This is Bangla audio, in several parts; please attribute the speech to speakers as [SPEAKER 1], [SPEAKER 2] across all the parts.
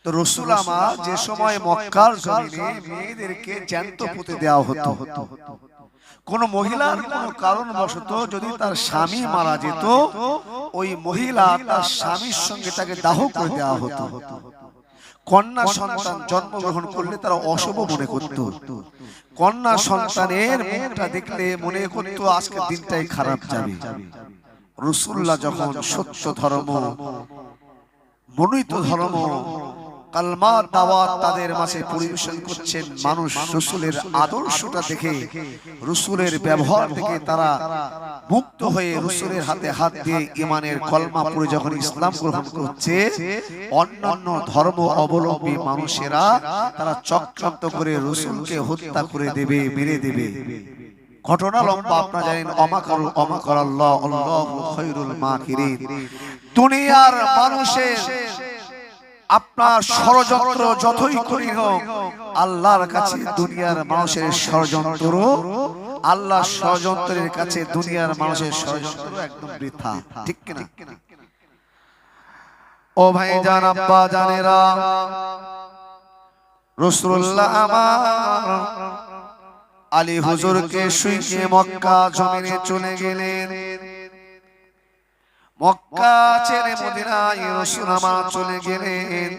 [SPEAKER 1] তো রাসূল আমার যে সময় মক্কার জমিনে মেয়েদেরকে জ্যান্ত পুঁতে দেওয়া হতো, কোন মহিলার কোন কারণবশত যদি তার স্বামী মারা যেত, ওই মহিলা তার স্বামীর সঙ্গে তাকে দাহ করে দেওয়া হতো। কন্যা সন্তান জন্মগ্রহণ করলে তারা অশুভ মনে করত। কন্যা সন্তানের মুখটা দেখলে মনে করত আজকের দিনটাই খারাপ যাবে। রাসূলুল্লাহ যখন সত্য ধর্ম, মনোনীত ধর্ম, কালমা দাওয়াত তাদের মাঝে পরিবেশন করছেন, মানুষ রাসূলের আদর্শটা দেখে, রাসূলের ব্যবহার দেখে তারা মুক্ত হয়ে রাসূলের হাতে হাত দিয়ে ঈমানের কলমা পড়ে যখন ইসলাম গ্রহণ করছে, অন্যান্য ধর্ম অবলম্বী মানুষেরা তারা চক্রান্ত করে রাসূলকে হত্যা করে দেবে, মেরে দেবে। ঘটনা লম্বা, আপনারা জানেন। অমাকার আল্লাহ, আল্লাহু খায়রুল মাকিরিন। দুনিয়ার মানুষের আপনার ষড়যন্ত্র যতই করি হোক, আল্লাহর কাছে দুনিয়ার মানুষের ষড়যন্ত্র, আল্লাহর ষড়যন্ত্রের কাছে দুনিয়ার মানুষের ষড়যন্ত্র একদম বৃথা, ঠিক কিনা? ও ভাই জান, আব্বা জানেরা, রাসূলুল্লাহ আমার আলী হুজুরকে শুইয়ে মক্কা জমিনে চলে গেলেন। মক্কা ছেড়ে মদিনায় রাসূল আমার চলে গেলেন।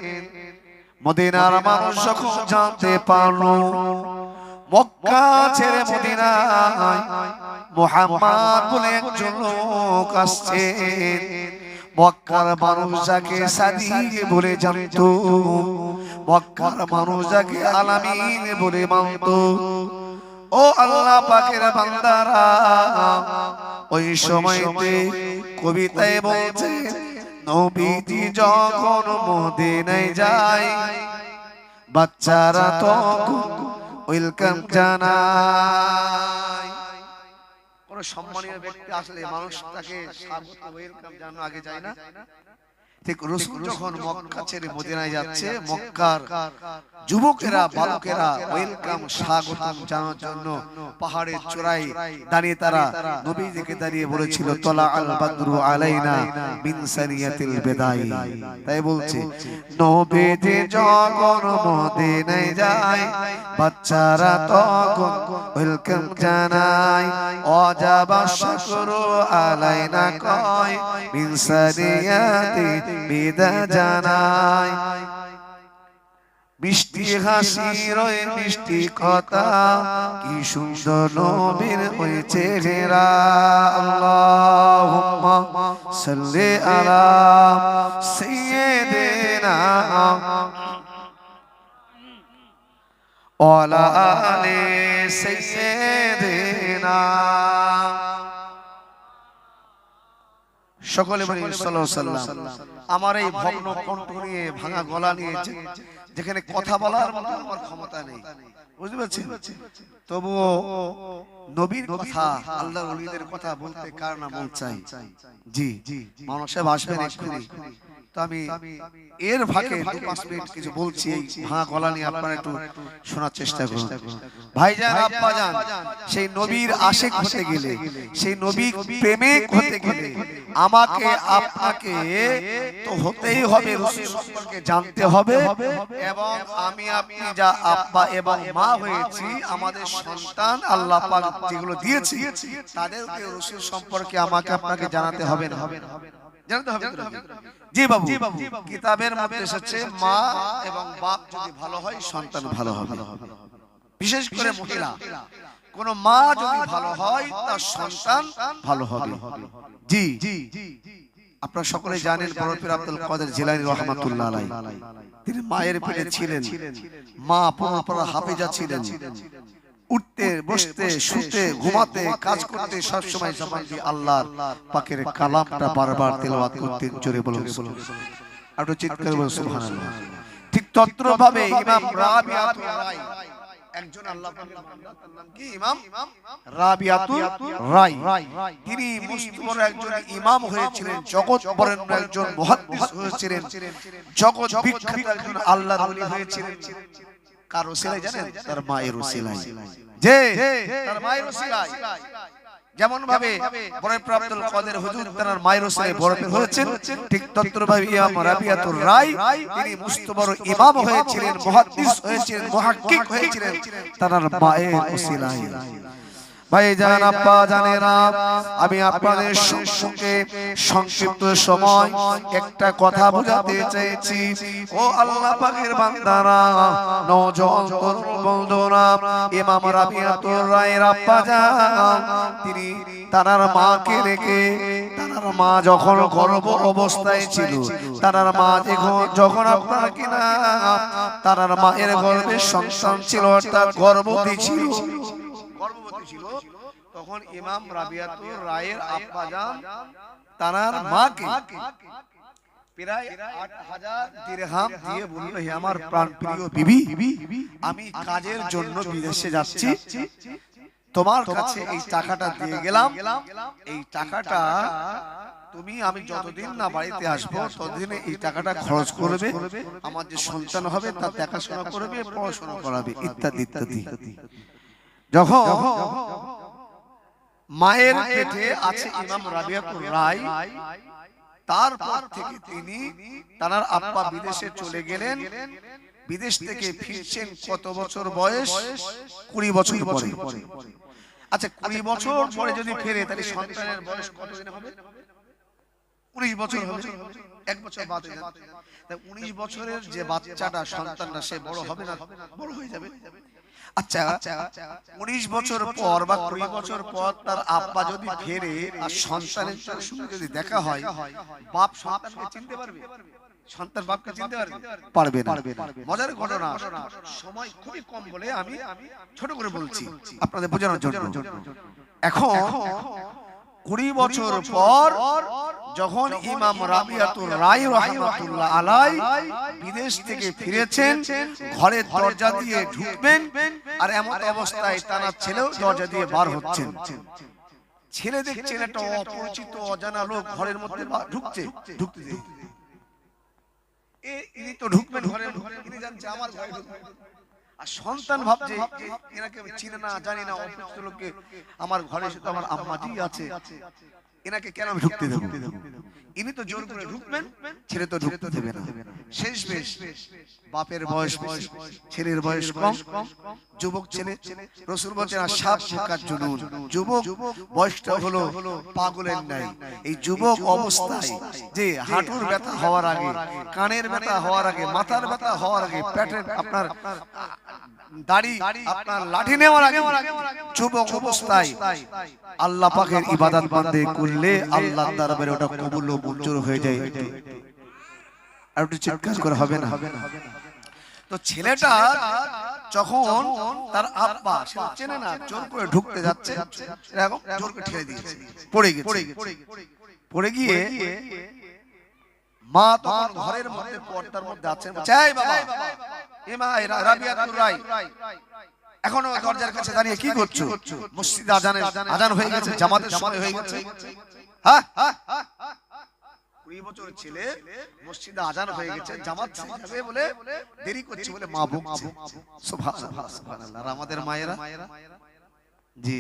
[SPEAKER 1] মদিনার মানুষ যখন জানতে পারলো মক্কা ছেড়ে মদিনায় মুহাম্মদ বলে একজন লোক আসছে, মক্কার মানুষ যাকে সাদিয়ে বলে জানতো, মক্কার মানুষ যাকে আলামিন বলে মানতো, ও আল্লাহ পাকের বান্দারা, ওই সময়তে কবিতায় বলছে, নবীজি যখন মদিনায় যায় বাচ্চারা তখন ওয়েলকাম জানায়। কোন সম্মানীয় ব্যক্তি আসলে মানুষ তাকে স্বাগত ওয়েলকাম জানানো আগে যায় না? ঠিক রাসূল যখন মক্কা ছেড়ে মদিনায় যাচ্ছে, মক্কার যুবকেরা, বালকেরা ওয়েলকাম, স্বাগতম জানানোর জন্য পাহাড়ের চূড়ায় দাঁড়িয়ে তারা নবীজিকে দাঁড়িয়ে বলেছিল, তলা আল বাদরু আলাইনা মিন সানিয়াতিল বিদাই। তাই বলছে, নবীজি যখন মদিনায় যায় বাচ্চারা তখন ওয়েলকাম জানায়, ওয়াজাবা শুকরু আলাইনা কয় মিন সানিয়াতি বিদা জানায়। মিষ্টি হাসি রয়ে মিষ্টি কথা, কি সুন্দর নবীর ওই চেহারা। আল্লাহুম্মা সাল্লি আলা সাইয়্যিদিনা ওয়া আলা আলি সাইয়্যিদিনা। সকলে বলি সাল্লাল্লাহু আলাইহি ওয়াসাল্লাম। আমার এই ভগ্ন কণ্ঠ নিয়ে, ভাঙা গলা নিয়ে যেখানে কথা বলার মতো আমার ক্ষমতা নেই, বুঝতে পারছেন? তবুও নবীর কথা, আল্লাহর ওলিদের কথা বলতে কার না মন চাই? জি, মানুষে আসবেন এক্ষুনি। তো আমি এর ফাঁকে 2-5 মিনিট কিছু বলছি, এই ভাঙা গলা নিয়ে আপনারা একটু শোনার চেষ্টা করুন। ভাইজান, আব্বাজান, সেই নবীর আশিক হতে গেলে, সেই নবীর প্রেমিক হতে গেলে আমাকে আপনাকে তো হতেই হবে, রাসূল সম্পর্কে জানতে হবে, এবং আমি আপনি যা আব্বা এবং মা হয়েছি, আমাদের সন্তান আল্লাহ পাক যেগুলো দিয়েছি তাদেরকে রাসূল সম্পর্কে আমাকে আপনাকে জানাতে হবে না? জানতে হবে। জি বাবু, কিতাবের মধ্যে এসেছে মা এবং বাপ যদি ভালো হয় সন্তান ভালো হবে। বিশেষ করে মহিলা, কোন মা যদি ভালো হয় তার সন্তান ভালো হবে। জি, আপনারা সকলে জানেন বড় পীর আব্দুল কাদের জিলানী রাহমাতুল্লাহ আলাইহি, তিনি মায়ের পেটে ছিলেন, মা পুরোপুরি হাফেজা ছিলেন। উঠতে, বসতে, শুতে, ঘুমাতে, কাজ করতে সব সময় জবান দিয়ে আল্লাহর পাকের কালামটা বারবার তেলাওয়াত করতেন। জোরে বলুন সুবহানাল্লাহ, আর একটু চিৎকার করে সুবহানাল্লাহ। ঠিক তদ্রুপভাবে ইমাম রাবিয়াতুর রাই, একজন আল্লাহ পাকের বান্দা, তার নাম কি? ইমাম রাবিয়াতুর রাই। তিনি মুসলিমের একজন ইমাম হয়েছিলেন, জগৎ বরেণ্য একজন মুহাদ্দিস হয়েছিলেন, জগৎ বিখ্যাত একজন আল্লাহর ওলি হয়েছিলেন। কার ওসিলায় জানেন? তার মায়ের ওসিলায়। যে তার মায়ের ওসিলায় যেমন ভাবে বরফে আব্দুল কাদের হুজুর তার মায়ের হোসেনে বরফে হয়েছেন, ঠিক তদ্রুপভাবে ইমাম রাবিয়াতুর রায় তিনি মস্ত বড় ইমাম হয়েছিলেন, মুহাদ্দিস হয়েছিলেন, মুহাক্কিক হয়েছিলেন তার মায়ের ওসিলায়। ভাইজান, আব্বা জানেরা, আমি আপনাদের সম্মুখে সংক্ষিপ্ত সময় একটা কথা বোঝাতে চেয়েছি। ও আল্লাহ পাকের বান্দারা, নওজোয়ান তরুণ বন্ধুরা, ইমাম রাবিয়াতুর রায়ের আব্বা জান তিনি তার মাকে রেখে, তার মা যখন গর্ভ অবস্থায় ছিল, তার মা যখন আপনার কিনা তার মায়ের গর্ভে সন্তান ছিল, অর্থাৎ গর্ভবতী ছিল, তখন ইমাম রাবিয়াতুর রায়ের আব্বা জান তার মাকে প্রায় ৮,০০০ দিরহাম দিয়ে বলল, হে আমার প্রাণপ্রিয় বিবি, আমি কাজের জন্য বিদেশে যাচ্ছি, তোমার কাছে এই টাকাটা দিয়ে গেলাম, এই টাকাটা তুমি আমি যতদিন না বাড়িতে আসবো ততদিনে এই টাকাটা খরচ করবে, আমার যে সন্তান হবে তার দেখাশোনা করবে, পড়াশোনা করাবে, ইত্যাদি ইত্যাদি। যখন মায়ের পেটে আছে ইমাম রাবিয়াতুর রায়, তারপর থেকে তিনি তার আব্বা বিদেশে চলে গেলেন। বিদেশ থেকে ফিরছেন কত বছর বয়স? 20 বছর পরে। আচ্ছা, 20 বছর পরে যদি ফেরে তাহলে সন্তানের বয়স কতদিন হবে? 19 বছর হবে। 1 বছর বাদ হয়ে যাবে। তাই 19 বছরের যে বাচ্চাটা সন্তানটা সে বড় হবে না? বড় হয়ে যাবে। আচ্ছা, 19 বছর পর বা 20 বছর পর তার আব্বা যদি ফেরে আর সন্তানের সঙ্গে যদি দেখা হয়, বাপ সন্তানকে চিনতে পারবে? সন্তান বাপকে চিনতে পারবে না। মজার ঘটনা, সময় খুবই কম বলে আমি ছোট করে বলছি আপনাদের বোঝানোর জন্য। এখন 20 বছর পর যখন ইমাম রাবিয়াতুর রায় রাহমাতুল্লাহ আলাইহি বিদেশ থেকে ফিরেছেন, ঘরের দরজা দিয়ে ঢুকবেন আর এমন অবস্থায় তার ছেলেও দরজা দিয়ে বার হচ্ছেন। ছেলে দেখছেন একটা অপরিচিত অজানা লোক ঘরের মধ্যে ঢুকছে, ঢুকতে ইনি তো ঢুকবেন ঘরের মধ্যে, ইনি জানছে আমার ঘরে ঢুকবে। আর সন্তান ভাবছে এনাকে আমি চিনি না, জানি না, অপরিচিত লোককে আমার ঘরে এসে তো আমার আম্মাজি আছে, এনাকে কেন আমি ঢুকতে দেব? ইনি তো জোর করে ঢুকবেন, ছেলে তো ঢুকতে দেবে না। শেষ বেশ বাপের বয়স, ছেলের বয়স কম, যুবক ছেলে। রাসূল বলেন সাত মুকার জুনুন, যুবক বয়সটা হলো পাগলের ন্যায়। এই যুবক অবস্থায় যে হাঁটুর ব্যথা হওয়ার আগে, কানের ব্যথা হওয়ার আগে, মাথার ব্যথা হওয়ার আগে, পেটের আপনার দাড়ি আপনার লাঠি নেওয়ার আগে, যুবক অবস্থায় আল্লাহ পাকের ইবাদত বান্দে করলে আল্লাহর দরবারে ওটা কবুল ও মঞ্জুর হয়ে যায়। আর একটু চিৎকার করে হবে না? তো ছেলেটা যখন তার আব্বা সে চেনে না, জোর করে ঢুকতে যাচ্ছে, এরকম জোর করে ঠেলে দিয়েছে, পড়ে গেছে। পড়ে গিয়ে মা তখন ঘরের মধ্যে পর্দার মধ্যে আছেন, চাই বাবা ইমাম রাবিয়াতুর রায় এখনো দরজার কাছে দাঁড়িয়ে কি করছো? মসজিদে আজান হয়ে গেছে, জামাতের সময় হয়ে গেছে। হ্যাঁ, 20 বছর ছেলে, মসজিদে আজান হয়ে গেছে, জামাত যাবে বলে দেরি করছে বলে মা বকছে। সুবহানাল্লাহ, সুবহানাল্লাহ। আর আমাদের মায়েরা, জি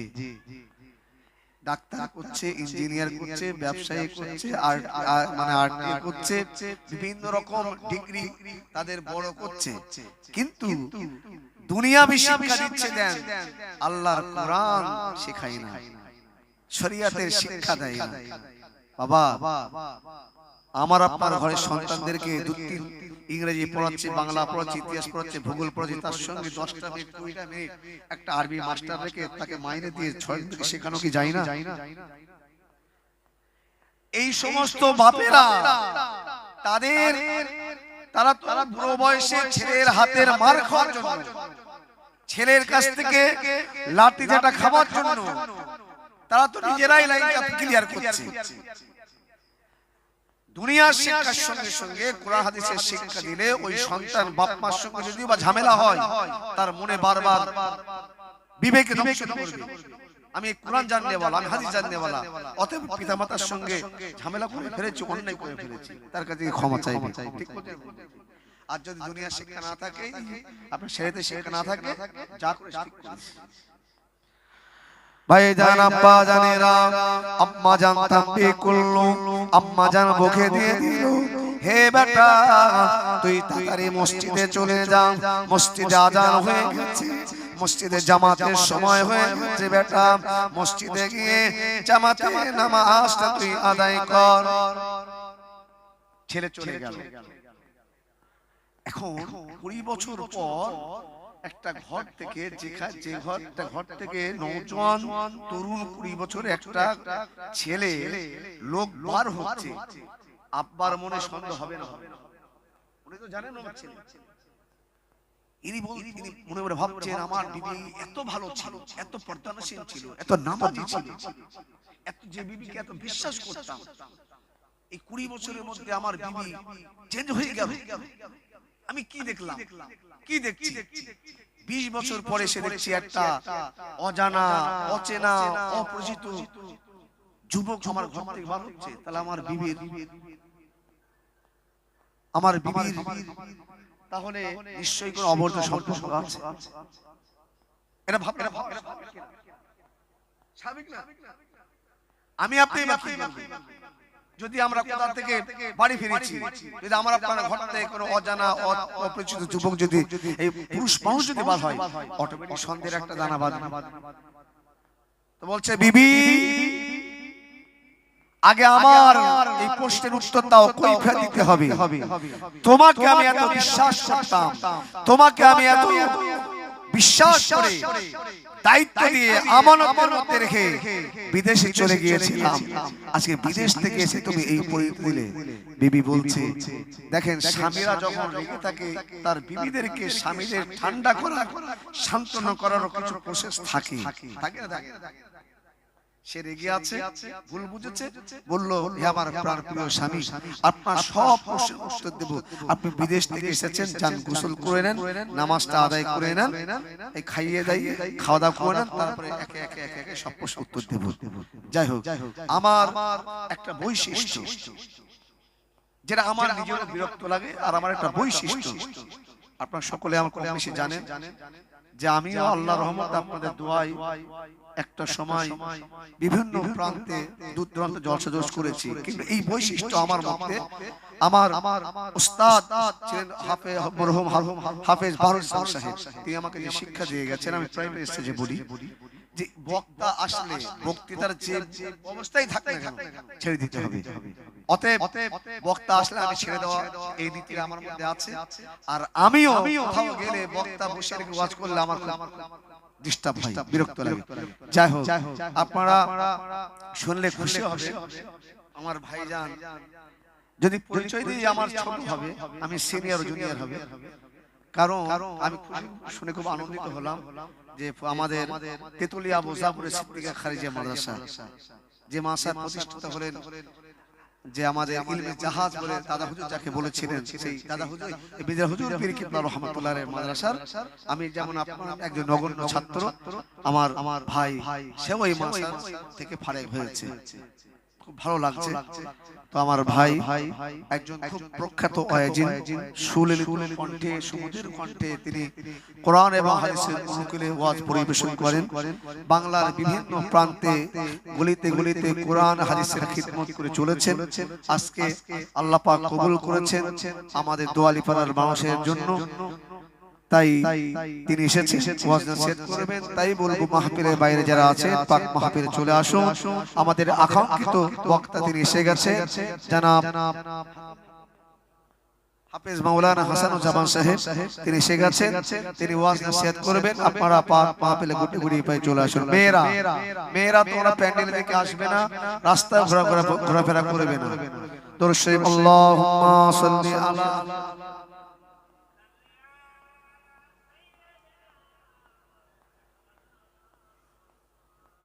[SPEAKER 1] ডাক্তার করছে, ইঞ্জিনিয়ার করছে, ব্যবসায়ী করছে, মানে আর্টি করছে, বিভিন্ন রকম ডিগ্রি তাদের বড় করছে, কিন্তু দুনিয়াবি শিক্ষা দিচ্ছে দেন, আল্লাহর কোরআন শেখায় না, শরীয়তের শিক্ষা দেয় না। বাবা, আমার আপনার ঘরের সন্তানদেরকে 2-3 ইংরেজি পড়াচ্ছে, বাংলা পড়াচ্ছে, ইতিহাস পড়াচ্ছে, ভূগোল পড়াচ্ছে, তার সঙ্গে 10টা মিনিট 20টা মিনিট একটা আরবি মাস্টার রেখে তাকে মাইনে দিয়ে 6 দিন শেখানো কি যায় না? এই সমস্ত বাপেরা তারা বুড়ো বয়সে ছেলের হাতের মার খাওয়ার জন্য, ছেলের কাছ থেকে লাঠি যেটা খাওয়ার জন্য তারা তো নিজেরাই লাইনটা ক্লিয়ার করছে। দুনিয়ার শিক্ষার সঙ্গে সঙ্গে কোরআন হাদিসের শিক্ষা দিলে ওই সন্তান বাপ মার সঙ্গে যদি বা ঝামেলা হয়, তার মনে বারবার বিবেকে দংশন করবে। আমি কোরআন জাননেওয়ালা, আমি হাদিস জাননেওয়ালা, অতএব পিতামাতার সঙ্গে ঝামেলা করে ফেলেছি, অন্যায় করে ফেলেছি, তার কাছে ক্ষমা চাইবে। ঠিক বলতে? আর যদি দুনিয়ার শিক্ষা না থাকে, আপনার শরীয়তের শিক্ষা না থাকে, যা করে ঠিক করবে। ভাইজান আব্বা জানেরা আম্মা জান তাম্বি করলো, আম্মা জান বকে দিয়ে দিল, হে বেটা তুই তাড়াতাড়ি মসজিদে চলে যা, মসজিদে আজান হয়ে গেছে, মসজিদে জামাতের সময় হয়ে গেছে, বেটা মসজিদে গিয়ে জামাতে নামাজটা তুই আদায় কর। ছেলে চলে গেল। এখন 20 বছর পর একটা ঘর থেকে যে ঘর থেকে নওজোয়ান তরুণ 20 বছরের একটা ছেলে লোক বার হচ্ছে, আব্বার মনে সন্দেহ হবে না? উনি তো জানেন আমার ছেলে। ইনি মনে মনে ভাবছেন আমার বিবি এত ভালো ছিল, এত পর্দানশীল ছিল, এত নামাজি ছিল, এত যে বিবিকে এত বিশ্বাস করতাম, এই 20 বছরের মধ্যে আমার বিবি চেঞ্জ হয়ে গেল। আমি কি দেখলাম, কি দেখছি? 20 বছর পরে সে দেখছি একটা অজানা, অচেনা, অপরিচিত যুবক আমার ঘর থেকে বার হচ্ছে। তাহলে আমার বিবির তাহলে নিশ্চয়ই কোনো অবৈধ সম্পর্ক আছে। এটা ভাব স্বাভাবিক না? আমি আপনি যদি আমরা কোথা থেকে বাড়ি ফিরেছি, যদি আমরা আপনার ঘর থেকে কোনো অজানা অপরিচিত যুবক যদি এই পুরুষ মানুষ যদি বার হয়, অটোমেটিক সন্দেহের একটা দানা বাঁধে। তো বলছে বিবি আগে আমার এই প্রশ্নের উত্তর দাও, কৈফিয়ত দিতে হবে। তোমাকে আমি এত বিশ্বাস করতাম, তোমাকে আমি এত বিশ্বাস করে দায়িত্ব দিয়ে আমানতের মধ্যে রেখে বিদেশে চলে গিয়েছিলাম, আজকে বিদেশ থেকে এসে তুমি এই পরিণতি দিলে। বিবি বলছে দেখেন, স্বামীরা যখন রেগে থাকে তার বিবিদেরকে স্বামীদের ঠান্ডা করা, সান্ত্বনা করার কিছু প্রসেস থাকে, থাকে না? সে রেগে আছে, ভুল বুঝেছে, বলল হে আমার প্রাণ প্রিয় স্বামী, আপনার সব প্রশ্নের উত্তর দেব। আপনি বিদেশ থেকে এসেছেন, যান গোসল করে নেন, নামাজটা আদায় করে নেন, এই খাইয়ে দাইয়ে খাওয়া দাওয়া করে নেন, তারপরে একে একে একে একে সব প্রশ্নের উত্তর দেব। যাই হোক, আমার একটা বৈশিষ্ট্য যেটা আমার নিজেরও বিরক্ত লাগে, আর আমার একটা বৈশিষ্ট্য আপনারা সকলে আমার কম বেশি জানেন যে আমিও আল্লাহর রহমতে আপনাদের দোয়ায় একটা সময় বিভিন্ন প্রান্তে দূর দূরান্ত জলসা জোশ করেছি, কিন্তু এই বৈশিষ্ট্য আমার মধ্যে আমার উস্তাদ ছিলেন মরহুম হাফেজ বারুল ইসলাম সাহেব, তিনি আমাকে যে শিক্ষা দিয়ে গেছেন, আমি প্রাইমারি স্টেজে বলি যে বক্তা আসলে বক্তৃতার যে অবস্থায় থাক না কেন ছেড়ে দিতে হবে। অতএব বক্তা আসলে আমি ছেড়ে দেওয়া এই নীতিটা আমার মধ্যে আছে। আর আমিও কোথাও গেলে বক্তা বসে রেখে ওয়াজ করলে আমার ডিস্টার্ব হয়, বিরক্ত লাগে। যাই হোক, আপনারা শুনলে খুশি হবে। আমার ভাইজান যদি পরিচয় দিই আমার ছোট হবে, আমি সিনিয়র জুনিয়র হবে, কারণ আমি শুনে খুব আনন্দিত হলাম যে আমাদের তেতুলিয়া মোজাফরে সিদ্দিকা খারিজা মাদ্রাসা যে মাদ্রাসার প্রতিষ্ঠাতা হলেন, যে আমাদের ইলমে জাহাজ বলে দাদা হুজুর যাকে বলেছিলেন, সেই দাদা হুজুর বিজয় হুজুর পীর কিবলা রাহমাতুল্লাহ মাদ্রাসার আমি যেমন আপনার একজন নগণ্য ছাত্র, আমার ভাই সেও এই মাদ্রাসা থেকে ফারেক হয়েছে, খুব ভালো লাগছে। তো আমার ভাই একজন খুব প্রখ্যাত ওয়াজিন, সুললিত কণ্ঠে, সুমধুর কণ্ঠে তিনি কোরআন এবং হাদিসের অনুকূলে ওয়াজ পরিবেশন করেন। বাংলার বিভিন্ন প্রান্তে গলিতে গলিতে কোরআন হাদিসের খিদমত করে চলেছেন। আজকে আল্লাহ পাক কবুল করেছেন আমাদের দোয়ালিপাড়ার মানুষের জন্য, তাই তিনি এসেছেন ওয়াজ নসিহত করবেন। তাই বলবো মাহফিলের বাইরে যারা আছেন পাক মাহফিলে চলে আসুন, আমাদের আকাঙ্ক্ষিত বক্তা তিনি এসে গেছে, জনাব হাফেজ মাওলানা হাসানুজ্জামান সাহেব, তিনি এসে গেছেন, তিনি ওয়াজ নসিহত করবেন। আপনারা পাক মাহফিলে গুটি গুটি পায়ে চলে আসুন। মেয়েরা তোমরা প্যান্ডেল থেকে আসবে না, রাস্তায় ঘোরাফেরা করবে না। দরুদ শরীফ আল্লাহুম্মা সাল্লি আলা